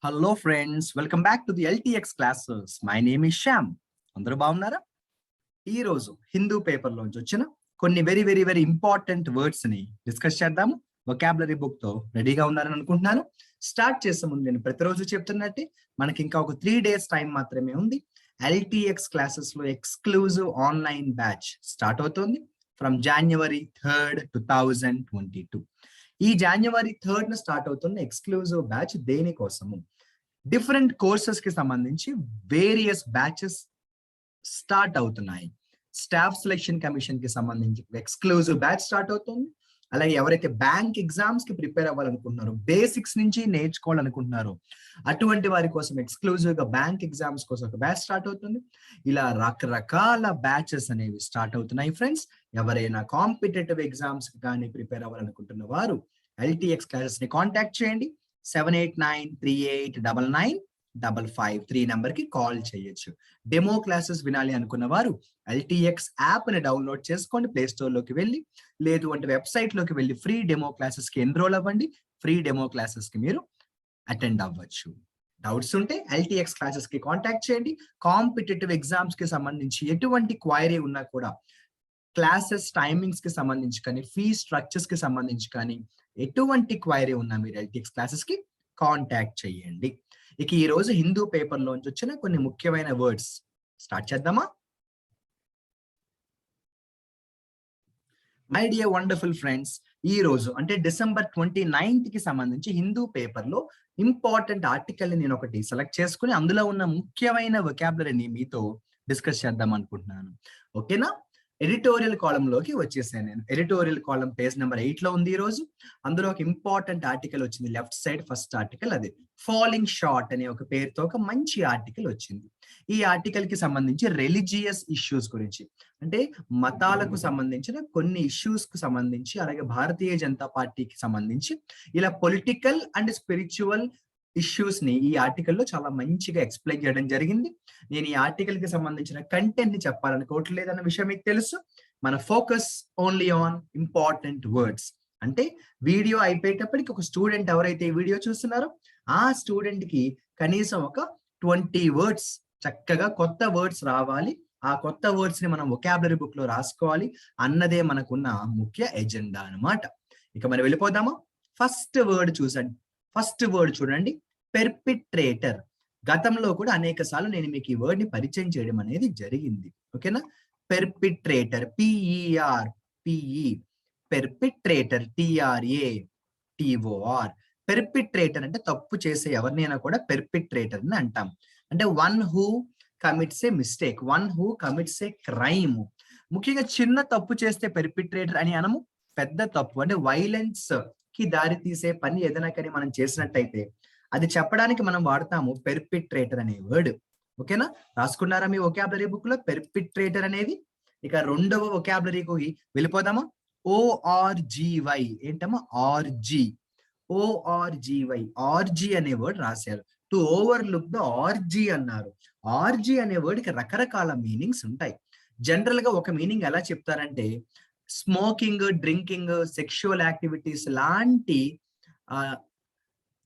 Hello friends, welcome back to the LTX classes. My name is Sham. అందరూ బాగున్నారా? ఈ రోజు హిందూ పేపర్ లోంచి వచ్చిన కొన్ని వెరీ ఇంపార్టెంట్ వర్డ్స్ ని డిస్కస్ చేద్దాము. వొకాబులరీ బుక్ తో రెడీగా ఉన్నారని అనుకుంటున్నాను. స్టార్ట్ చేసే ముందు నేను ప్రతిరోజు చెప్తున్నట్టే మనకి ఇంకా ఒక 3 days టైం మాత్రమే ఉంది. LTX క్లాసెస్ లో ఎక్స్క్లూజివ్ ఆన్లైన్ బ్యాచ్ స్టార్ట్ అవుతుంది ఫ్రమ్ January 3rd 2022. ఈ January 3rd స్టార్ట్ అవుతున్న ఎక్స్క్లూజివ్ బ్యాచ్ దేనికోసము? డిఫరెంట్ కోర్సెస్ కి సంబంధించి వేరియస్ బ్యాచెస్ స్టార్ట్ అవుతున్నాయి. స్టాఫ్ సెలెక్షన్ కమిషన్ కి సంబంధించి ఎక్స్క్లూజివ్ బ్యాచ్ స్టార్ట్ అవుతుంది. అలాగే ఎవరైతే బ్యాంక్ ఎగ్జామ్స్ కి ప్రిపేర్ అవ్వాలనుకుంటున్నారో, బేసిక్స్ నుంచి నేర్చుకోవాలనుకుంటున్నారో అటువంటి వారి కోసం ఎక్స్క్లూజివ్ గా బ్యాంక్ ఎగ్జామ్స్ కోసం ఒక బ్యాచ్ స్టార్ట్ అవుతుంది. ఇలా రకరకాల బ్యాచెస్ అనేవి స్టార్ట్ అవుతున్నాయి ఫ్రెండ్స్. ఎవరైనా కాంపిటేటివ్ ఎగ్జామ్స్ కానీ ప్రిపేర్ అవ్వాలనుకుంటున్న వారు LTX క్లాసెస్ ని కాంటాక్ట్ చేయండి. 7893899553 నంబర్ కి కాల్ చేయొచ్చు. డెమో క్లాసెస్ వినాలి అనుకున్న వారు LTX యాప్ ని డౌన్లోడ్ చేసుకోండి ప్లే స్టోర్ లోకి వెళ్ళి, లేదు అంటే వెబ్సైట్ లోకి వెళ్ళి ఫ్రీ డెమో క్లాసెస్ కి ఎన్రోల్ అవ్వండి. ఫ్రీ డెమో క్లాసెస్ కి మీరు అటెండ్ అవ్వచ్చు. డౌట్స్ ఉంటే LTX క్లాసెస్ కి కాంటాక్ట్ చేయండి. కాంపిటేటివ్ ఎగ్జామ్స్ కి సంబంధించి ఎటువంటి క్వైరీ ఉన్నా కూడా, క్లాసెస్ టైమింగ్స్ కి సంబంధించి కానీ, ఫీ స్ట్రక్చర్స్ కి సంబంధించి కానీ ఎటువంటి క్వైరీ ఉన్నా మీరు LTX క్లాసెస్ కి కాంటాక్ట్ చేయండి. ఇక ఈ రోజు హిందూ పేపర్ లోంచి వచ్చిన కొన్ని ముఖ్యమైన వర్డ్స్ స్టార్ట్ చేద్దామా? మై డియర్ వండర్ఫుల్ ఫ్రెండ్స్, ఈ రోజు అంటే December 29th కి సంబంధించి హిందూ పేపర్ లో ఇంపార్టెంట్ ఆర్టికల్ ని నేను ఒకటి సెలెక్ట్ చేసుకుని అందులో ఉన్న ముఖ్యమైన వొకాబులరీని మీతో డిస్కస్ చేద్దాం అనుకుంటున్నాను. ఓకేనా? ఎడిటోరియల్ కాలం లోకి వచ్చేసాను నేను. ఎడిటోరియల్ కాలం పేజ్ నెంబర్ 8 లో ఉంది ఈ రోజు. అందులో ఒక ఇంపార్టెంట్ ఆర్టికల్ వచ్చింది. లెఫ్ట్ సైడ్ ఫస్ట్ ఆర్టికల్ అది ఫాలింగ్ షార్ట్ అనే ఒక పేరుతో ఒక మంచి ఆర్టికల్ వచ్చింది. ఈ ఆర్టికల్ కి సంబంధించి రిలీజియస్ ఇష్యూస్ గురించి, అంటే మతాలకు సంబంధించిన కొన్ని ఇష్యూస్ కు సంబంధించి, అలాగే భారతీయ జనతా పార్టీకి సంబంధించి ఇలా పొలిటికల్ అండ్ స్పిరిచువల్ ఇష్యూస్ ని ఈ ఆర్టికల్లో చాలా మంచిగా ఎక్స్ప్లెయిన్ చేయడం జరిగింది. నేను ఈ ఆర్టికల్ కి సంబంధించిన కంటెంట్ ని చెప్పాలనుకోవట్లేదు అన్న విషయం మీకు తెలుసు. మన focus only on important words. అంటే వీడియో అయిపోయేటప్పటికి ఒక స్టూడెంట్ ఎవరైతే ఈ వీడియో చూస్తున్నారో ఆ స్టూడెంట్ కి కనీసం ఒక 20 వర్డ్స్ చక్కగా కొత్త వర్డ్స్ రావాలి. ఆ కొత్త వర్డ్స్ ని మనం వొకాబులరీ బుక్ లో రాసుకోవాలి అన్నదే మనకున్న ముఖ్య ఎజెండా అన్నమాట. ఇక మనం వెళ్ళిపోదామా? ఫస్ట్ వర్డ్ చూడండి, పెర్పిట్రేటర్. గతంలో కూడా అనేక సార్లు నేను మీకు ఈ వర్డ్ ని పరిచయం చేయడం అనేది జరిగింది. ఓకేనా? పెర్పిట్రేటర్, PER, పెర్పిట్రేటర్, TRATOR. పెర్పిట్రేటర్ అంటే తప్పు చేసే ఎవరినైనా కూడా పెర్పిట్రేటర్ అని అంటాం. అంటే one who commits A mistake, one who commits A crime. ముఖ్యంగా చిన్న తప్పు చేస్తే పెర్పిట్రేటర్ అని అనము. పెద్ద తప్పు అంటే వైలెన్స్ కి దారి తీసే పని ఏదైనా కానీ మనం చేసినట్టయితే అది చెప్పడానికి మనం వాడతాము పెర్పిట్రేటర్ అనే వర్డ్. ఓకేనా? రాసుకున్నారా మీ వొకాబులరీ బుక్ లో పెర్పిట్రేటర్ అనేది? ఇక రెండవ వొకాబులరీకి వెళ్ళిపోదామా? ORGY. ఏంటమ్మా? ఆర్జీ అనే వర్డ్ రాశారు. టు ఓవర్లుక్ ద ఆర్జీ అన్నారు. ఆర్జీ అనే వర్డ్ కి రకరకాల మీనింగ్స్ ఉంటాయి. జనరల్ గా ఒక మీనింగ్ ఎలా చెప్తారంటే, స్మోకింగ్, డ్రింకింగ్, సెక్షువల్ యాక్టివిటీస్ లాంటి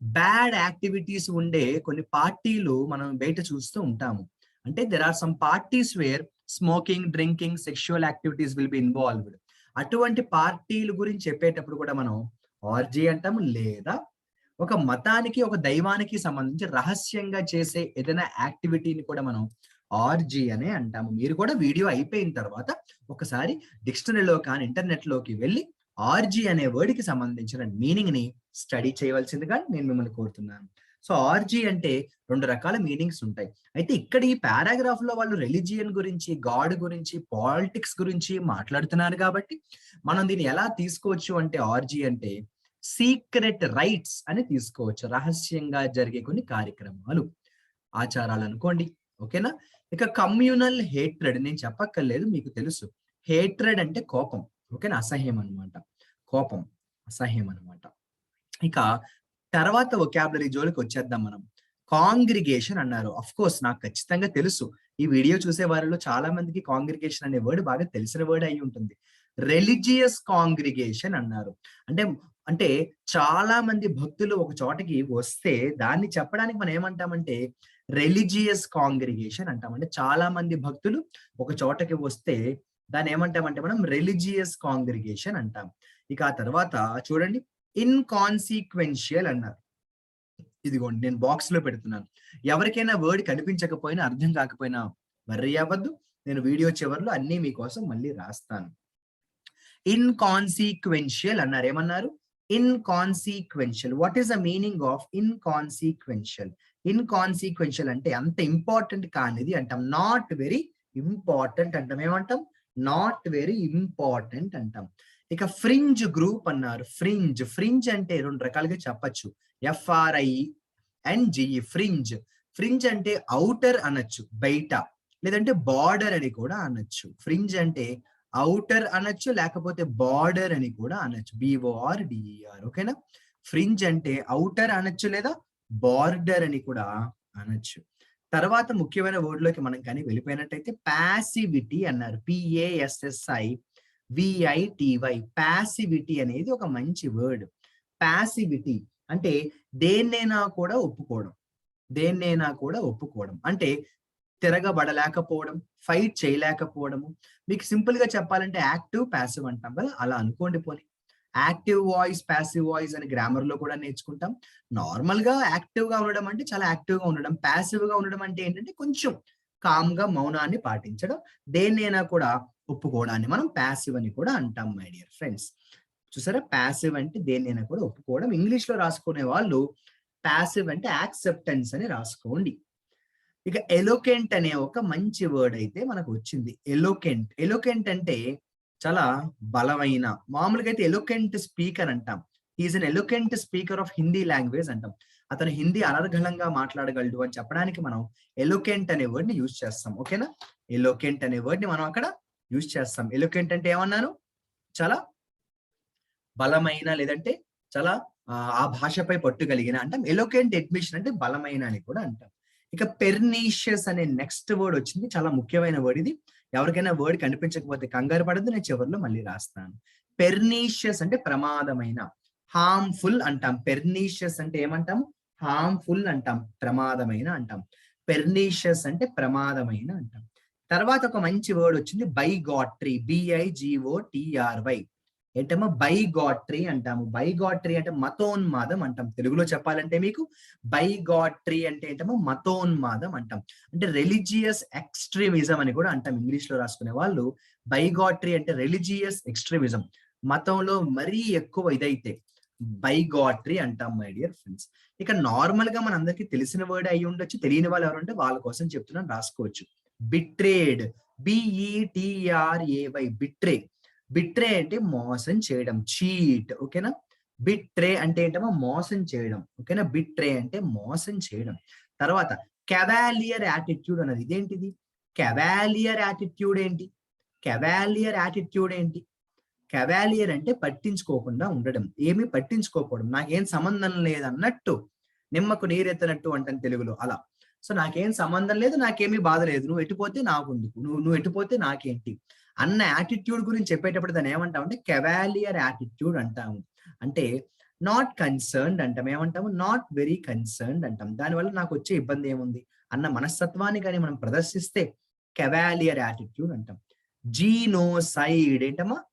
బ్యాడ్ యాక్టివిటీస్ ఉండే కొన్ని పార్టీలు మనం బయట చూస్తూ ఉంటాము. అంటే there are some parties where smoking, drinking, sexual activities will be involved. అటువంటి పార్టీల గురించి చెప్పేటప్పుడు కూడా మనం ఆర్జీ అంటాము. లేదా ఒక మతానికి, ఒక దైవానికి సంబంధించి రహస్యంగా చేసే ఏదైనా యాక్టివిటీని కూడా మనం ఆర్జీ అనే అంటాము. మీరు కూడా వీడియో అయిపోయిన తర్వాత ఒకసారి డిక్షనరీలో కానీ ఇంటర్నెట్ లోకి వెళ్ళి ఆర్జీ అనే వర్డ్ కి సంబంధించిన మీనింగ్ ని స్టడీ చేయవలసిందిగా నేను మిమ్మల్ని కోరుతున్నాను. సో ఆర్జీ అంటే 2 రకాల మీనింగ్స్ ఉంటాయి. అయితే ఇక్కడ ఈ పారాగ్రాఫ్ లో వాళ్ళు రిలీజియన్ గురించి, గాడ్ గురించి, పాలిటిక్స్ గురించి మాట్లాడుతున్నారు కాబట్టి మనం దీన్ని ఎలా తీసుకోవచ్చు అంటే, ఆర్జీ అంటే సీక్రెట్ రైట్స్ అని తీసుకోవచ్చు. రహస్యంగా జరిగే కొన్ని కార్యక్రమాలు, ఆచారాలు అనుకోండి. ఓకేనా? ఇక కమ్యూనల్ హేట్రెడ్ నేను చెప్పక్కర్లేదు, మీకు తెలుసు. హేట్రెడ్ అంటే కోపం. ఓకేనా? అసహ్యం అనమాట. కోపం, అసహ్యం అనమాట. ఇక తర్వాత వొకాబులరీ జోలికి వచ్చేద్దాం మనం. కాంగ్రిగేషన్ అన్నారు. అఫ్ కోర్స్ నాకు ఖచ్చితంగా తెలుసు. ఈ వీడియో చూసే వారిలో చాలా మందికి కాంగ్రిగేషన్ అనే వర్డ్ బాగా తెలిసిన వర్డ్ అయి ఉంటుంది. రిలీజియస్ కాంగ్రిగేషన్ అన్నారు. అంటే అంటే చాలా మంది భక్తులు ఒక చోటకి వస్తే దాన్ని చెప్పడానికి మనం ఏమంటామంటే రిలీజియస్ కాంగ్రిగేషన్ అంటాం. అంటే చాలా మంది భక్తులు ఒక చోటకి వస్తే దాన్ని ఏమంటామంటే మనం రిలీజియస్ కాంగ్రిగేషన్ అంటాం. ఇక ఆ తర్వాత చూడండి ఇన్కాన్సిక్వెన్షియల్ అన్నారు. ఇదిగోండి నేను బాక్స్ లో పెడుతున్నాను. ఎవరికైనా వర్డ్ కనిపించకపోయినా అర్థం కాకపోయినా వర్రీ అవ్వద్దు. నేను వీడియో చివరిలో అన్ని మీకోసం మళ్ళీ రాస్తాను. ఇన్కాన్సిక్వెన్షియల్ అన్నారు. ఏమన్నారు? Inconsequential. What is the meaning of inconsequential? Inconsequential అంటే అంత ఇంపార్టెంట్ కానిది అంటాం. నాట్ వెరీ ఇంపార్టెంట్ అంటాం. ఏమంటాం? నాట్ వెరీ ఇంపార్టెంట్ అంటాం. ఇక ఫ్రింజ్ గ్రూప్ అన్నారు. ఫ్రింజ్ ఫ్రింజ్ అంటే రెండు రకాలుగా చెప్పచ్చు. FRINGE fringe. ఫ్రింజ్ అంటే ఔటర్ అనొచ్చు, బయట, లేదంటే బార్డర్ అని కూడా అనొచ్చు. ఫ్రింజ్ అంటే ఔటర్ అనొచ్చు, లేకపోతే బార్డర్ అని కూడా అనొచ్చు. BORDER. ఓకేనా? ఫ్రింజ్ అంటే ఔటర్ అనొచ్చు లేదా బార్డర్ అని కూడా అనొచ్చు. తర్వాత ముఖ్యమైన వర్డ్ లోకి మనం కానీ వెళ్ళిపోయినట్టయితే పాసివిటీ అన్నారు. PASSIVITY. పాసివిటీ అనేది ఒక మంచి వర్డ్. పాసివిటీ అంటే దేన్నైనా కూడా ఒప్పుకోవడం. దేన్నైనా కూడా ఒప్పుకోవడం అంటే తిరగబడలేకపోవడం, ఫైట్ చేయలేకపోవడము. మీకు సింపుల్ గా చెప్పాలంటే యాక్టివ్, పాసివ్ అంటాం కదా, అలా అనుకోండి పోనీ. యాక్టివ్ వాయిస్, పాసివ్ వాయిస్ అని గ్రామర్ లో కూడా నేర్చుకుంటాం. నార్మల్ గా యాక్టివ్ గా ఉండడం అంటే చాలా యాక్టివ్ గా ఉండడం. పాసివ్ గా ఉండడం అంటే ఏంటంటే కొంచెం కామ్ గా మౌనాన్ని పాటించడం. దేన్నైనా కూడా ఒప్పుకోవడాన్ని మనం పాసివ్ అని కూడా అంటాం మై డియర్ ఫ్రెండ్స్. చూసారా? పాసివ్ అంటే దేన్నైనా కూడా ఒప్పుకోవడం. ఇంగ్లీష్ లో రాసుకునే వాళ్ళు పాసివ్ అంటే యాక్సెప్టెన్స్ అని రాసుకోండి. ఇక ఎలోకెంట్ అనే ఒక మంచి వర్డ్ అయితే మనకు వచ్చింది. ఎలోకెంట్. ఎలోకెంట్ అంటే చాలా బలమైన. మామూలుగా అయితే ఎలోకెంట్ స్పీకర్ అంటాం. Is an eloquent speaker of Hindi language అంటాం. అతను హిందీ అనర్గళంగా మాట్లాడగలడు అని చెప్పడానికి మనం ఎలోకెంట్ అనే వర్డ్ ని యూజ్ చేస్తాం. ఓకేనా? ఎలోకెంట్ అనే వర్డ్ ని మనం అక్కడ యూజ్ చేస్తాం. ఎలోకెంట్ అంటే ఏమన్నాను? చాలా బలమైన, లేదంటే చాలా ఆ భాషపై పట్టు కలిగిన అంటాం. ఎలోకెంట్ అడ్మిషన్ అంటే బలమైన అని కూడా అంటాం. ఇక పెర్నీషియస్ అనే నెక్స్ట్ వర్డ్ వచ్చింది. చాలా ముఖ్యమైన వర్డ్ ఇది. ఎవరికైనా వర్డ్ కనిపించకపోతే కంగారు పడద్దు, నేను చివరిలో మళ్ళీ రాస్తాను. పెర్నీషియస్ అంటే ప్రమాదమైన. హార్మ్ఫుల్ అంటాం. పెర్నీషియస్ అంటే ఏమంటాము? హార్మ్ఫుల్ అంటాం. ప్రమాదమైన అంటాం. పెర్నీషియస్ అంటే ప్రమాదమైన అంటాం. తర్వాత ఒక మంచి వర్డ్ వచ్చింది బైగాట్రీ. BIGOTRY. ఏంటమ్మా? బైగాట్రీ అంటాము. బైగాట్రీ అంటే మతోన్మాదం అంటాం. తెలుగులో చెప్పాలంటే మీకు బైగాట్రీ అంటే ఏంటమ్మా? మతోన్మాదం అంటాం. అంటే రిలీజియస్ ఎక్స్ట్రీమిజం అని కూడా అంటాం. ఇంగ్లీష్ లో రాసుకునే వాళ్ళు బైగాట్రీ అంటే రిలీజియస్ ఎక్స్ట్రీమిజం. మతంలో మరీ ఎక్కువ ఇదైతే బైగాట్రీ అంటాం మై డియర్ ఫ్రెండ్స్. ఇక నార్మల్ గా మన అందరికీ తెలిసిన వర్డ్ అయి ఉండొచ్చు. తెలియని వాళ్ళు ఎవరంటే వాళ్ళ కోసం చెప్తున్నాను, రాసుకోవచ్చు. బిట్రేడ్. BETRAY. బిట్రే. బిట్రే అంటే మోసం చేయడం, చీట్. ఓకేనా? బిట్రే అంటే ఏంటమ్మా? మోసం చేయడం. ఓకేనా? బిట్రే అంటే మోసం చేయడం. తర్వాత కెవాలియర్ యాటిట్యూడ్ అన్నది. ఇదేంటిది? కెవాలియర్ యాటిట్యూడ్ ఏంటి? కెవాలియర్ యాటిట్యూడ్ ఏంటి? కెవాలియర్ అంటే పట్టించుకోకుండా ఉండడం, ఏమీ పట్టించుకోకపోవడం, నాకేం సంబంధం లేదు అన్నట్టు. నిమ్మకు నీరెత్తనట్టు అంటాను తెలుగులో, అలా. సో నాకేం సంబంధం లేదు, నాకేమీ బాధ లేదు, నువ్వు ఎటుపోతే నాకుందుకు, నువ్వు ఎటుపోతే నాకేంటి అన్న యాటిట్యూడ్ గురించి చెప్పేటప్పుడు దాన్ని ఏమంటాం అంటే కెవాలియర్ యాటిట్యూడ్ అంటాము. అంటే నాట్ కన్సర్న్డ్ అంటాం. ఏమంటాము? నాట్ వెరీ కన్సర్న్డ్ అంటాం. దానివల్ల నాకు వచ్చే ఇబ్బంది ఏముంది అన్న మనస్తత్వాన్ని కానీ మనం ప్రదర్శిస్తే కెవాలియర్ యాటిట్యూడ్ అంటాం. జీనోసైడ్. ఏంటమ్మా?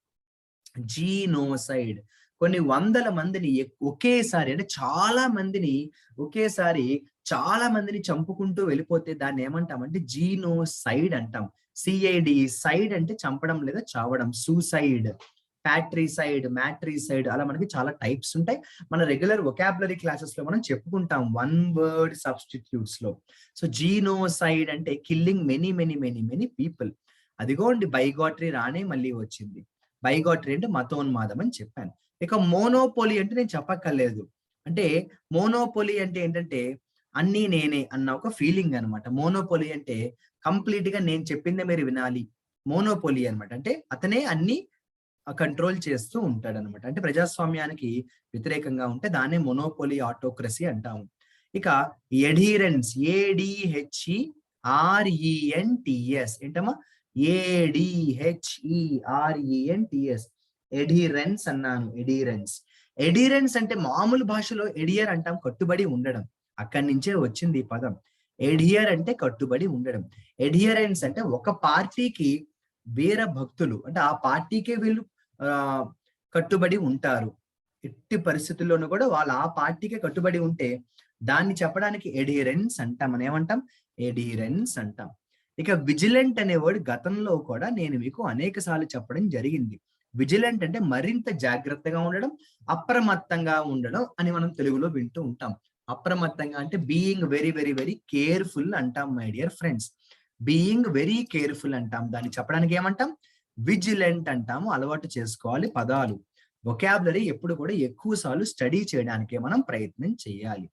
జీనోసైడ్. కొన్ని వందల మందిని ఒకేసారి, అంటే చాలా మందిని ఒకేసారి చాలా మందిని చంపుకుంటూ వెళ్ళిపోతే దాన్ని ఏమంటామంటే జీనోసైడ్ అంటాం. CID. సైడ్ అంటే చంపడం లేదా చావడం. సూసైడ్, ప్యాట్రిసైడ్, మ్యాట్రిసైడ్, అలా మనకి చాలా టైప్స్ ఉంటాయి. మన రెగ్యులర్ వొకాబులరీ క్లాసెస్ లో మనం చెప్పుకుంటాం వన్ వర్డ్ సబ్స్టిట్యూట్స్ లో. సో జీనోసైడ్ అంటే killing many many many many people. అదిగోండి బైగాట్రీ రానే మళ్ళీ వచ్చింది. బైగాట్రీ అంటే మతోన్మాదం అని చెప్పాను. ఇక మోనోపోలీ అంటే నేను చెప్పక్కర్లేదు. అంటే మోనోపోలీ అంటే ఏంటంటే అన్నీ నేనే అన్న ఒక ఫీలింగ్ అనమాట. మోనోపోలీ అంటే కంప్లీట్ గా నేను చెప్పిందే మీరు వినాలి. మోనోపోలీ అనమాట. అంటే అతనే అన్ని కంట్రోల్ చేస్తూ ఉంటాడు అనమాట. అంటే ప్రజాస్వామ్యానికి వ్యతిరేకంగా ఉంటే దాన్నే మొనోపోలీ ఆటోక్రసీ అంటాము. ఇక ఎడీరెన్స్. ADHERENTS. ఏంటమ్మా? ADHERENTS. ఎడిరెన్స్ అన్నాను. ఎడిరెన్స్ అంటే మామూలు భాషలో ఎడియర్ అంటాం, కట్టుబడి ఉండడం. అక్కడి నుంచే వచ్చింది ఈ పదం. ఎడియర్ అంటే కట్టుబడి ఉండడం. ఎడియరెన్స్ అంటే ఒక పార్టీకి వీర భక్తులు, అంటే ఆ పార్టీకే వీళ్ళు కట్టుబడి ఉంటారు. ఎట్టి పరిస్థితుల్లోనూ కూడా వాళ్ళు ఆ పార్టీకే కట్టుబడి ఉంటే దాన్ని చెప్పడానికి ఎడిరెన్స్ అంటాం. మనం ఏమంటాం? ఎడిరెన్స్ అంటాం. ఇక విజిలెంట్ అనే వర్డ్ గతంలో కూడా నేను మీకు అనేక సార్లు చెప్పడం జరిగింది. విజిలెంట్ అంటే మరింత జాగ్రత్తగా ఉండడం, అప్రమత్తంగా ఉండడం అని మనం తెలుగులో వింటూ ఉంటాం. అప్రమత్తంగా అంటే being very very very careful అంటాం my dear friends. Being very careful అంటాం. దాన్ని చెప్పడానికి ఏమంటాం? విజిలెంట్ అంటాము. అలవాటు చేసుకోవాలి పదాలు. వొకాబులరీ ఎప్పుడు కూడా ఎక్కువ సార్లు స్టడీ చేయడానికే మనం ప్రయత్నం చేయాలి.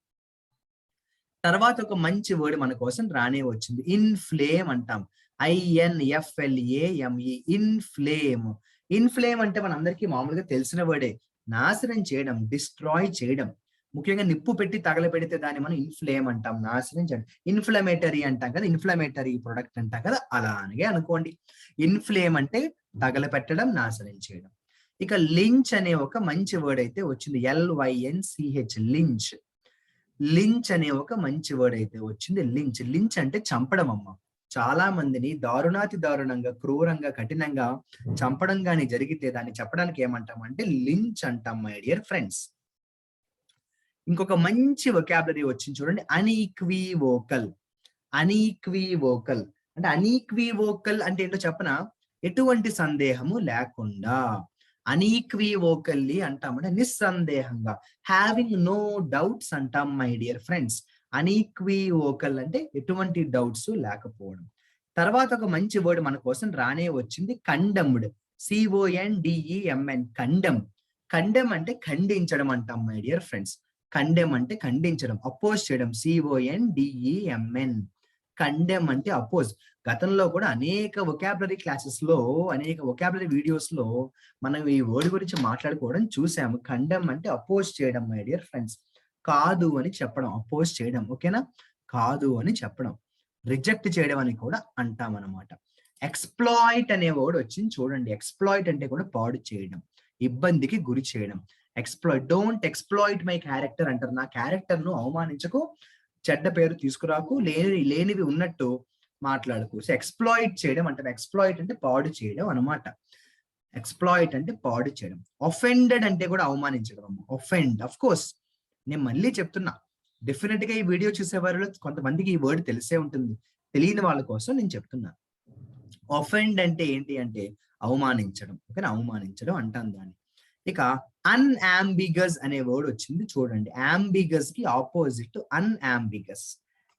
తర్వాత ఒక మంచి వర్డ్ మన కోసం రానే వచ్చింది. ఇన్ఫ్లేమ్ అంటాం. INFLAME, inflame. ఇన్ఫ్లేమ్ అంటే మనందరికీ మామూలుగా తెలిసిన వర్డే. నాశనం చేయడం, డిస్ట్రాయ్ చేయడం. ముఖ్యంగా నిప్పు పెట్టి తగలబెడితే దాన్ని మనం ఇన్ఫ్లేమ్ అంటాం, నాశనం చేయడం. ఇన్ఫ్లమేటరీ అంటాం కదా, ఇన్ఫ్లమేటరీ ప్రొడక్ట్ అంటాం కదా, అలాగే అనుకోండి. ఇన్ఫ్లేమ్ అంటే తగలపెట్టడం, నాశనం చేయడం. ఇక లించ్ అనే ఒక మంచి వర్డ్ అయితే వచ్చింది. LYNCH, Lynch. లించ్ అనే ఒక మంచి వర్డ్ అయితే వచ్చింది. లించ్ అంటే చంపడం అమ్మ. చాలా మందిని దారుణాతి దారుణంగా, క్రూరంగా, కఠినంగా చంపడం గాని జరిగితే దాన్ని చెప్పడానికి ఏమంటాం అంటే లించ్ అంటాం మై డియర్ ఫ్రెండ్స్. ఇంకొక మంచి వొకాబులరీ వచ్చింది చూడండి, అనీక్వీవోకల్. అనీక్వీవోకల్ అంటే అనీక్వీవోకల్ అంటే ఏంటో చెప్పనా? ఎటువంటి సందేహము లేకుండా. అనీక్వీవోకల్లీ అంటామంటే నిస్సందేహంగా, హ్యావింగ్ నో డౌట్స్ అంటాం మై డియర్ ఫ్రెండ్స్. అనీక్వీవోకల్ అంటే ఎటువంటి డౌట్స్ లేకపోవడం. తర్వాత ఒక మంచి వర్డ్ మన కోసం రానే వచ్చింది, కండెమ్డ్. CONDEMN, condemn. కండెమ్ అంటే ఖండించడం అంటాం మై డియర్ ఫ్రెండ్స్. కండెమ్ అంటే ఖండించడం, అపోజ్ చేయడం. CONDEMN, కండెమ్ అంటే అపోజ్. గతంలో కూడా అనేక వొకాబులరీ క్లాసెస్ లో, అనేక వొకాబులరీ వీడియోస్ లో మనం ఈ వర్డ్ గురించి మాట్లాడుకోవడం చూసాము. కండెమ్ అంటే అపోజ్ చేయడం మై డియర్ ఫ్రెండ్స్. కాదు అని చెప్పడం, అపోజ్ చేయడం. ఓకేనా? కాదు అని చెప్పడం. రిజెక్ట్ చేయడం అని కూడా అంటాం అన్నమాట. ఎక్స్ప్లాయిట్ అనే వర్డ్ వచ్చింది చూడండి. ఎక్స్ప్లాయిట్ అంటే కూడా పాడు చేయడం, ఇబ్బందికి గురి చేయడం. Exploit, don't exploit my character అంటారు. నా క్యారెక్టర్ ను అవమానించకు, చెడ్డ పేరు తీసుకురాకు, లేనివి ఉన్నట్టు మాట్లాడుకు. సో ఎక్స్ప్లాయిట్ చేయడం అంటారు. ఎక్స్ప్లాయిట్ అంటే పాడు చేయడం అనమాట. ఎక్స్ప్లాయిట్ అంటే పాడు చేయడం. ఒఫెండెడ్ అంటే కూడా అవమానించడం. ఒఫెండ్, అఫ్ కోర్స్ నేను మళ్ళీ చెప్తున్నా, డెఫినెట్ గా ఈ వీడియో చూసే వారిలో కొంతమందికి ఈ వర్డ్ తెలిసే ఉంటుంది. తెలియని వాళ్ళ కోసం నేను చెప్తున్నా. ఒఫెండ్ అంటే ఏంటి అంటే అవమానించడం. ఓకేనా? అవమానించడం అంటాం దాన్ని. ఇక అన్అంబిగస్ అనే వర్డ్ వచ్చింది చూడండి. అంబిగస్ కి ఆపోజిట్ అన్అంబిగస్.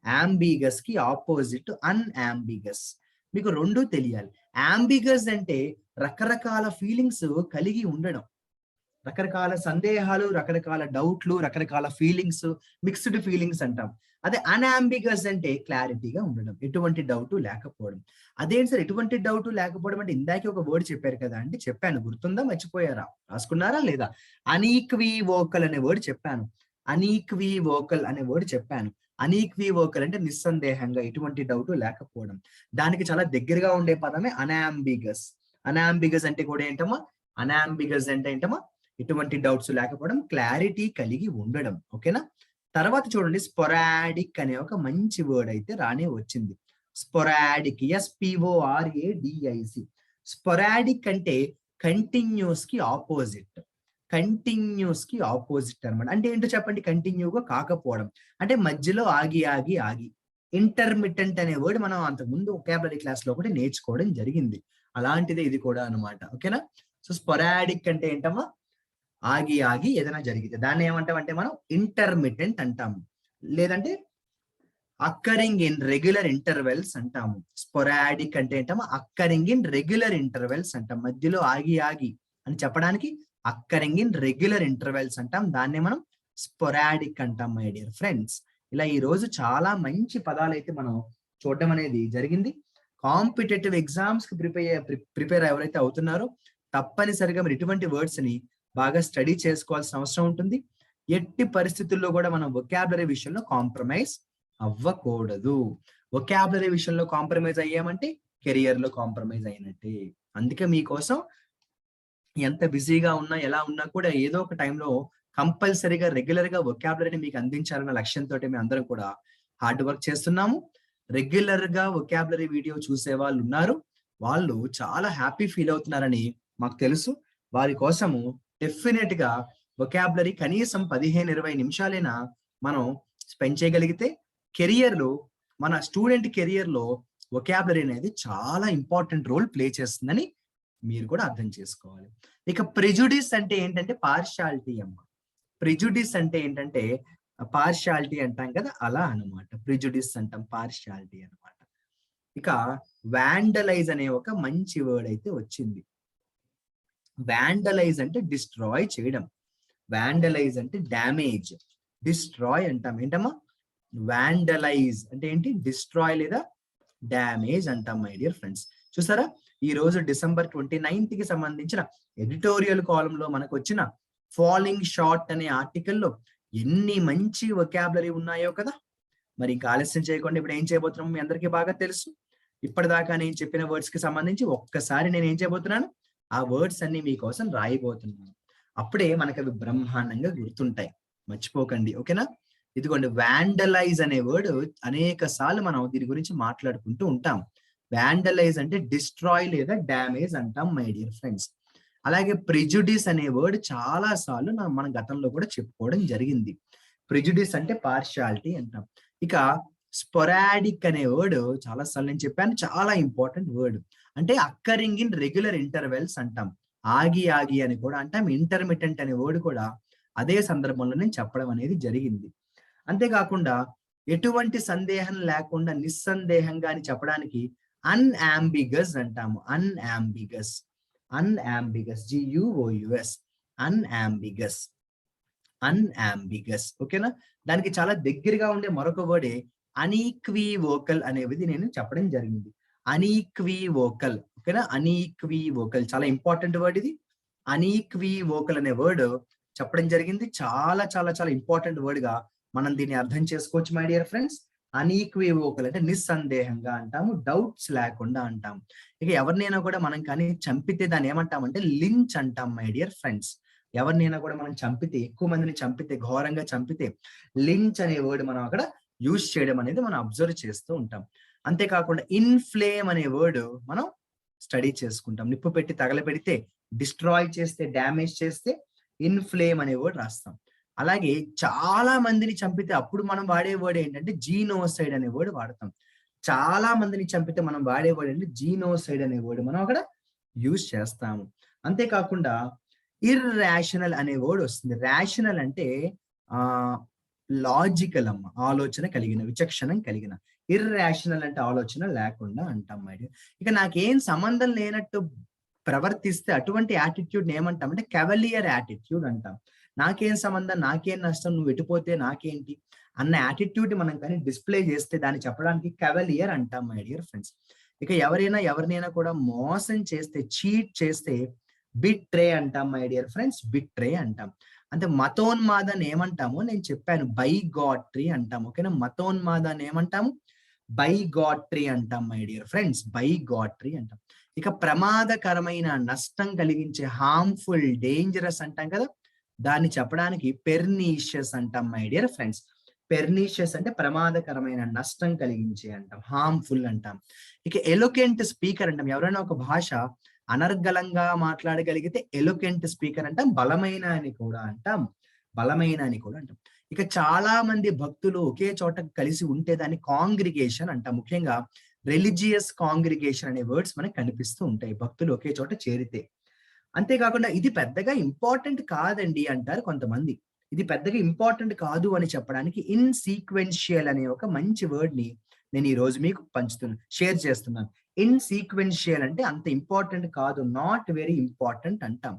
అంబిగస్ కి ఆపోజిట్ అన్అంబిగస్. మీకు రెండు తెలియాలి. అంబిగస్ అంటే రకరకాల ఫీలింగ్స్ కలిగి ఉండడం, రకరకాల సందేహాలు, రకరకాల డౌట్లు, రకరకాల ఫీలింగ్స్, మిక్స్డ్ ఫీలింగ్స్ అంటాం. అదే అన్అంబిగస్ అంటే క్లారిటీగా ఉండడం, ఎటువంటి డౌట్ లేకపోవడం. అదేంటి సార్ ఎటువంటి డౌట్ లేకపోవడం అంటే? ఇందాకే ఒక వర్డ్ చెప్పారు కదా అంటే, చెప్పాను, గుర్తుందా, మర్చిపోయారా, రాసుకున్నారా లేదా? అనీక్వీవోకల్ అనే వర్డ్ చెప్పాను. అనీక్వీవోకల్ అనే వర్డ్ చెప్పాను. అనీక్వీవోకల్ అంటే నిస్సందేహంగా, ఎటువంటి డౌట్ లేకపోవడం. దానికి చాలా దగ్గరగా ఉండే పదమే అనాంబిగస్. అనాంబిగస్ అంటే కూడా ఏంటమ్మా? అనాంబిగస్ అంటే ఏంటమ్మా? ఎటువంటి డౌట్స్ లేకపోవడం, క్లారిటీ కలిగి ఉండడం. ఓకేనా? తర్వాత చూడండి, స్పొరాడిక్ అనే ఒక మంచి వర్డ్ అయితే రానే వచ్చింది. Sporadic, SPORADIC. స్పొరాడిక్ అంటే కంటిన్యూస్ కి ఆపోజిట్. కంటిన్యూస్ కి ఆపోజిట్ అనమాట. అంటే ఏంటో చెప్పండి? కంటిన్యూగా కాకపోవడం అంటే మధ్యలో ఆగి ఆగి ఆగి. ఇంటర్మిటెంట్ అనే వర్డ్ మనం అంతకుముందు వొకాబులరీ క్లాస్ లో కూడా నేర్చుకోవడం జరిగింది. అలాంటిదే ఇది కూడా అనమాట. ఓకేనా? సో స్పొరాడిక్ అంటే ఏంటమ్మా? ఆగి ఆగి ఏదైనా జరిగితే దాన్ని ఏమంటామంటే మనం ఇంటర్మిటెంట్ అంటాము. లేదంటే అక్కరింగ్ ఇన్ రెగ్యులర్ ఇంటర్వెల్స్ అంటాము. స్పొరాడిక్ అంటే ఏంటమ్మా? అక్కరింగ్ ఇన్ రెగ్యులర్ ఇంటర్వెల్స్ అంటాం. మధ్యలో ఆగి ఆగి అని చెప్పడానికి అక్కరింగ్ ఇన్ రెగ్యులర్ ఇంటర్వెల్స్ అంటాం. దాన్నే మనం స్పొరాడిక్ అంటాం మై డియర్ ఫ్రెండ్స్. ఇలా ఈ రోజు చాలా మంచి పదాలు అయితే మనం చూడడం అనేది జరిగింది. కాంపిటేటివ్ ఎగ్జామ్స్ కి ప్రిపేర్ ఎవరైతే అవుతున్నారో తప్పనిసరిగా మీరు ఇటువంటి వర్డ్స్ ని బాగా స్టడీ చేసుకోవాల్సిన అవసరం ఉంటుంది. ఎట్టి పరిస్థితుల్లో కూడా మనం వొకాబులరీ విషయంలో కాంప్రమైజ్ అవ్వకూడదు. వొకాబులరీ విషయంలో కాంప్రమైజ్ అయ్యామంటే కెరియర్ లో కాంప్రమైజ్ అయినట్టే. అందుకే మీకోసం ఎంత బిజీగా ఉన్నా ఎలా ఉన్నా కూడా ఏదో ఒక టైంలో కంపల్సరీగా రెగ్యులర్ గా వొకాబులరీని మీకు అందించాలన్న లక్ష్యంతో మేము అందరం కూడా హార్డ్ వర్క్ చేస్తున్నాము. రెగ్యులర్ గా వొకాబులరీ వీడియో చూసే వాళ్ళు ఉన్నారు. వాళ్ళు చాలా హ్యాపీ ఫీల్ అవుతున్నారని మాకు తెలుసు. వారి కోసము డెఫినెట్ గా వొకాబులరీ కనీసం 15-20 నిమిషాలైనా మనం స్పెండ్ చేయగలిగితే కెరియర్ మన స్టూడెంట్ కెరియర్ లో వొకాబులరీ అనేది చాలా ఇంపార్టెంట్ రోల్ ప్లే చేస్తుందని మీరు కూడా అర్థం చేసుకోవాలి. ఇక ప్రెజుడిస్ అంటే ఏంటంటే పార్షాలిటీ అమ్మ. ప్రెజుడిస్ అంటే ఏంటంటే పార్షాలిటీ అంటాం కదా, అలా అన్నమాట. ప్రెజుడిస్ అంటాం, పార్షాలిటీ అన్నమాట. ఇక వాండలైజ్ అనే ఒక మంచి వర్డ్ అయితే వచ్చింది. వాండలైజ్ అంటే డిస్ట్రాయ్ చేయడం, వాండలైజ్ అంటే డ్యామేజ్, డిస్ట్రాయ్ అంటాం. ఏంటమ్మా? వాండలైజ్ అంటే ఏంటి? డిస్ట్రాయ్ లేదా డ్యామేజ్ అంటాం మై డియర్ ఫ్రెండ్స్. చూసారా, ఈ రోజు December 29th కి సంబంధించిన ఎడిటోరియల్ కాలం లో మనకు వచ్చిన ఫాలింగ్ షార్ట్ అనే ఆర్టికల్లో ఎన్ని మంచి వొకాబులరీ ఉన్నాయో కదా. మరి ఇంకా ఆలస్యం చేయకుండా ఇప్పుడు ఏం చేయబోతున్నాం మీ అందరికీ బాగా తెలుసు. ఇప్పటిదాకా నేను చెప్పిన వర్డ్స్ కి సంబంధించి ఒక్కసారి నేను ఏం చేయబోతున్నాను, ఆ వర్డ్స్ అన్ని మీకోసం రాయబోతున్నాను. అప్పుడే మనకు అవి బ్రహ్మాండంగా గుర్తుంటాయి, మర్చిపోకండి. ఓకేనా? ఇదిగోండి, వాండలైజ్ అనే వర్డ్ అనేక సార్లు మనం దీని గురించి మాట్లాడుకుంటూ ఉంటాం. వాండలైజ్ అంటే డిస్ట్రాయ్ లేదా డ్యామేజ్ అంటాం మై డియర్ ఫ్రెండ్స్. అలాగే ప్రెజుడిస్ అనే వర్డ్ చాలా సార్లు మన గతంలో కూడా చెప్పుకోవడం జరిగింది. ప్రెజుడిస్ అంటే పార్షాలిటీ అంటాం. ఇక స్పొరాడిక్ అనే వర్డ్ చాలా సార్లు నేను చెప్పాను, చాలా ఇంపార్టెంట్ వర్డ్. అంటే అక్కరింగ్ ఇన్ రెగ్యులర్ ఇంటర్వెల్స్ అంటాం. ఆగి ఆగి అని కూడా అంటాం. ఇంటర్మిటెంట్ అనే వర్డ్ కూడా అదే సందర్భంలో నేను చెప్పడం అనేది జరిగింది. అంతేకాకుండా ఎటువంటి సందేహం లేకుండా నిస్సందేహంగా అని చెప్పడానికి అన్అంబిగస్ అంటాము. అన్అంబిగస్, అన్అంబిగస్, GUOUS, అన్అంబిగస్, అన్అంబిగస్. ఓకేనా? దానికి చాలా దగ్గరగా ఉండే మరొక వర్డే అనీక్వివోకల్ అనేది నేను చెప్పడం జరిగింది. అనీక్వివోకల్. ఓకేనా? అనీక్వివోకల్ చాలా ఇంపార్టెంట్ వర్డ్ ఇది. అనీక్వివోకల్ అనే వర్డ్ చెప్పడం జరిగింది. చాలా చాలా చాలా ఇంపార్టెంట్ వర్డ్ గా మనం దీన్ని అర్థం చేసుకోవచ్చు మై డియర్ ఫ్రెండ్స్. అనీక్వివోకల్ అంటే నిస్సందేహంగా అంటాము, డౌట్స్ లేకుండా అంటాం. ఇక ఎవరినైనా కూడా మనం కానీ చంపితే దాన్ని ఏమంటామంటే లించ్ అంటాం మై డియర్ ఫ్రెండ్స్. ఎవరినైనా కూడా మనం చంపితే, ఎక్కువ మందిని చంపితే, ఘోరంగా చంపితే లించ్ అనే వర్డ్ మనం అక్కడ యూజ్ చేయడం అనేది మనం అబ్జర్వ్ చేస్తూ ఉంటాం. అంతేకాకుండా ఇన్ఫ్లేమ్ అనే వర్డ్ మనం స్టడీ చేసుకుంటాం. నిప్పు పెట్టి తగలబెడితే, డిస్ట్రాయ్ చేస్తే, డ్యామేజ్ చేస్తే ఇన్ఫ్లేమ్ అనే వర్డ్ రాస్తాం. అలాగే చాలా మందిని చంపితే అప్పుడు మనం వాడే వర్డ్ ఏంటంటే జీనోసైడ్ అనే వర్డ్ వాడతాం. చాలా మందిని చంపితే మనం వాడే వర్డ్ అంటే జీనోసైడ్ అనే వర్డ్ మనం అక్కడ యూజ్ చేస్తాము. అంతేకాకుండా ఇర్రాషనల్ అనే వర్డ్ వస్తుంది. రేషనల్ అంటే లాజికల్ అమ్మ, ఆలోచన కలిగిన, విచక్షణం కలిగిన. ఇర్రాషనల్ అంటే ఆలోచన లేకుండా అంటాం మైడి. ఇక నాకేం సంబంధం లేనట్టు ప్రవర్తిస్తే అటువంటి యాటిట్యూడ్ ఏమంటామంటే కెవలియర్ యాటిట్యూడ్ అంటాం. నాకేం సంబంధం, నాకేం నష్టం, నువ్వు ఎటుపోతే నాకేంటి అన్న యాటిట్యూడ్ మనం కానీ డిస్ప్లే చేస్తే దాన్ని చెప్పడానికి కెవలియర్ అంటాం మై డియర్ ఫ్రెండ్స్. ఇక ఎవరినైనా కూడా మోసం చేస్తే, చీట్ చేస్తే బిట్రే అంటాం మై డియర్ ఫ్రెండ్స్. బిట్రే అంటాం. అంటే మతోన్మాదాన్ని ఏమంటామో నేను చెప్పాను, బైగాట్రీ అంటాం. ఓకేనా? మతోన్మాదాన్ని ఏమంటాము? బైగాట్రీ అంటాం మై డియర్ ఫ్రెండ్స్. బైగాట్రీ అంటాం. ఇక ప్రమాదకరమైన, నష్టం కలిగించే, హార్మ్ఫుల్, డేంజరస్ అంటాం కదా, దాన్ని చెప్పడానికి పెర్నీషియస్ అంటాం మై డియర్ ఫ్రెండ్స్. పెర్నీషియస్ అంటే ప్రమాదకరమైన, నష్టం కలిగించే అంటాం, హార్మ్ఫుల్ అంటాం. ఇక ఎలోకెంట్ స్పీకర్ అంటాం. ఎవరైనా ఒక భాష అనర్గళంగా మాట్లాడగలిగితే ఎలోకెంట్ స్పీకర్ అంటాం. బలమైన అని కూడా అంటాం, బలమైన అని కూడా అంటాం. ఇక చాలా మంది భక్తులు ఒకే చోట కలిసి ఉంటే దాన్ని కాంగ్రిగేషన్ అంటాం. ముఖ్యంగా రిలీజియస్ కాంగ్రిగేషన్ అనే వర్డ్స్ మనకు కనిపిస్తూ ఉంటాయి, భక్తులు ఒకే చోట చేరితే. అంతేకాకుండా ఇది పెద్దగా ఇంపార్టెంట్ కాదండి అంటారు కొంతమంది. ఇది పెద్దగా ఇంపార్టెంట్ కాదు అని చెప్పడానికి ఇన్సీక్వెన్షియల్ అనే ఒక మంచి వర్డ్ ని నేను ఈ రోజు మీకు షేర్ చేస్తున్నాను. ఇన్సీక్వెన్షియల్ అంటే అంత ఇంపార్టెంట్ కాదు, నాట్ వెరీ ఇంపార్టెంట్ అంటాం.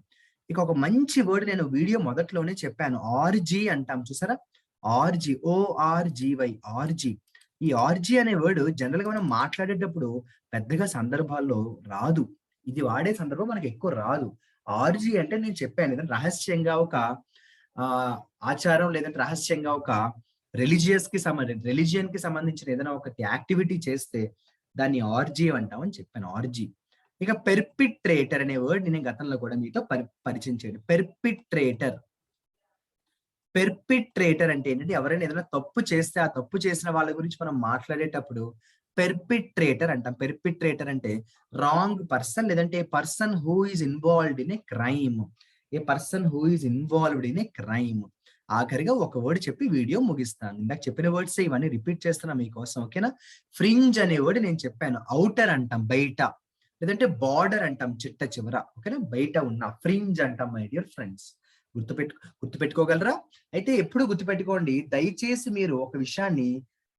ఇక ఒక మంచి వర్డ్ నేను వీడియో మొదట్లోనే చెప్పాను, ఆర్జీ అంటాం. చూసారా? Orgy, ORGY, orgy. ఈ ఆర్జీ అనే వర్డ్ జనరల్ గా మనం మాట్లాడేటప్పుడు పెద్దగా సందర్భాల్లో రాదు. ఇది వాడే సందర్భం మనకి ఎక్కువ రాదు. ఆర్జీ అంటే నేను చెప్పాను ఏదైనా రహస్యంగా ఒక ఆచారం లేదంటే రహస్యంగా ఒక రిలీజియన్ కి సంబంధించిన ఏదైనా ఒక యాక్టివిటీ చేస్తే దాన్ని ఆర్జీ అంటామని చెప్పాను. ఆర్జీ ఇక పెర్పిట్రేటర్ అనే వర్డ్ నేను గతంలో కూడా మీతో పరిచయం చేయండి. పెర్పిట్రేటర్ అంటే ఏంటంటే ఎవరైనా ఏదైనా తప్పు చేస్తే ఆ తప్పు చేసిన వాళ్ళ గురించి మనం మాట్లాడేటప్పుడు పెర్పిట్రేటర్ అంటాం. పెర్పిట్రేటర్ అంటే రాంగ్ పర్సన్, లేదంటే person who is involved in a crime. ఆఖరిగా ఒక వర్డ్ చెప్పి వీడియో ముగిస్తాను. ఇందాక చెప్పిన వర్డ్స్ ఇవన్నీ రిపీట్ చేస్తున్నా మీకోసం, ఓకేనా? ఫ్రింజ్ అనే వర్డ్ నేను చెప్పాను, ఔటర్ అంటాం బయట, లేదంటే బార్డర్ అంటాం చిట్ట చివర, ఓకేనా? బయట ఉన్న ఫ్రింజ్ అంటాం మై డియర్ ఫ్రెండ్స్. గుర్తుపెట్టుకోగలరా? అయితే ఎప్పుడు గుర్తుపెట్టుకోండి, దయచేసి మీరు ఒక విషయాన్ని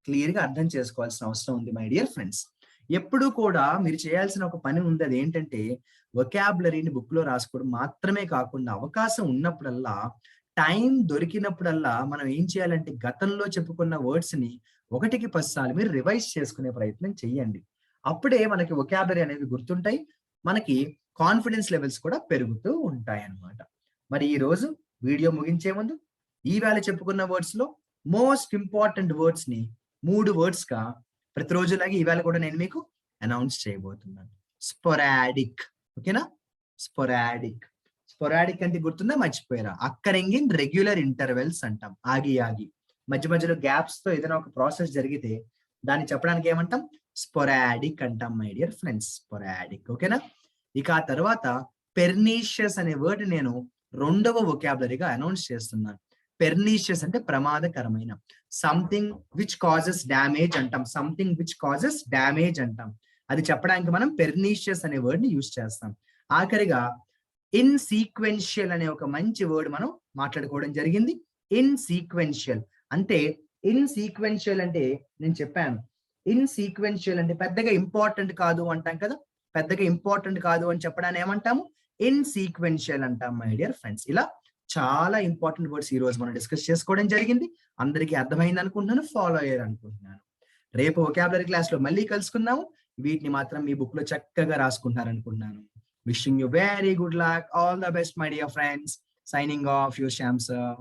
క్లియర్ గా అర్థం చేసుకోవాల్సిన అవసరం ఉంది మై డియర్ ఫ్రెండ్స్. ఎప్పుడు కూడా మీరు చేయాల్సిన ఒక పని ఉంది, అది ఏంటంటే వొకాబులరీని బుక్ లో రాసుకోవడం మాత్రమే కాకుండా అవకాశం ఉన్నప్పుడల్లా, టైం దొరికినప్పుడల్లా మనం ఏం చేయాలంటే గతంలో చెప్పుకున్న వర్డ్స్ ని 1కి 10 సార్లు మీరు రివైజ్ చేసుకునే ప్రయత్నం చెయ్యండి. అప్పుడే మనకి వొకాబులరీ అనేవి గుర్తుంటాయి, మనకి కాన్ఫిడెన్స్ లెవెల్స్ కూడా పెరుగుతూ ఉంటాయి అన్నమాట. మరి ఈ రోజు వీడియో ముగించే ముందు ఈవేళ చెప్పుకున్న వర్డ్స్ లో మోస్ట్ ఇంపార్టెంట్ వర్డ్స్ ని 3 వర్డ్స్ గా ప్రతిరోజులాగే ఈవేళ కూడా నేను మీకు అనౌన్స్ చేయబోతున్నాను. స్పొరాడిక్, ఓకేనా? స్పొరాడిక్ అంటే గుర్తుందా, మర్చిపోయారా? అక్కరింగ్ ఇన్ రెగ్యులర్ ఇంటర్వెల్స్ అంటాం. ఆగి మధ్య మధ్యలో గ్యాప్స్ తో ఏదైనా ఒక ప్రాసెస్ జరిగితే దాన్ని చెప్పడానికి ఏమంటాం? స్పొరాడిక్ అంటాం మై డియర్ ఫ్రెండ్స్. స్పొరాడిక్, ఓకేనా? ఇక ఆ తర్వాత పెర్నీషియస్ అనే వర్డ్ నేను 2వ వొకాబులరీగా అనౌన్స్ చేస్తున్నాను. పెర్నీషియస్ అంటే ప్రమాదకరమైన, సంథింగ్ విచ్ కాజెస్ డ్యామేజ్ అంటాం. అది చెప్పడానికి మనం పెర్నీషియస్ అనే వర్డ్ ని యూజ్ చేస్తాం. ఆఖరిగా ఇన్సీక్వెన్షియల్ అనే ఒక మంచి వర్డ్ మనం మాట్లాడుకోవడం జరిగింది. ఇన్సీక్వెన్షియల్ అంటే నేను చెప్పాను, ఇన్సీక్వెన్షియల్ అంటే పెద్దగా ఇంపార్టెంట్ కాదు అంటాం కదా, పెద్దగా ఇంపార్టెంట్ కాదు అని చెప్పడాన్ని ఏమంటాము? ఇన్సీక్వెన్షియల్ అంటాం మై డియర్ ఫ్రెండ్స్. ఇలా చాలా ఇంపార్టెంట్ వర్డ్స్ ఈ రోజు మనం డిస్కస్ చేసుకోవడం జరిగింది. అందరికీ అర్థమైంది అనుకుంటున్నాను, ఫాలో అయ్యారు అనుకుంటున్నాను. రేపు వొకాబులరీ క్లాస్ లో మళ్ళీ కలుసుకుందాము. వీటిని మాత్రం మీ బుక్ లో చక్కగా రాసుకుంటారు అనుకుంటున్నాను. Wishing you very good luck, all the best my dear friends. Signing off, your Shyam sir.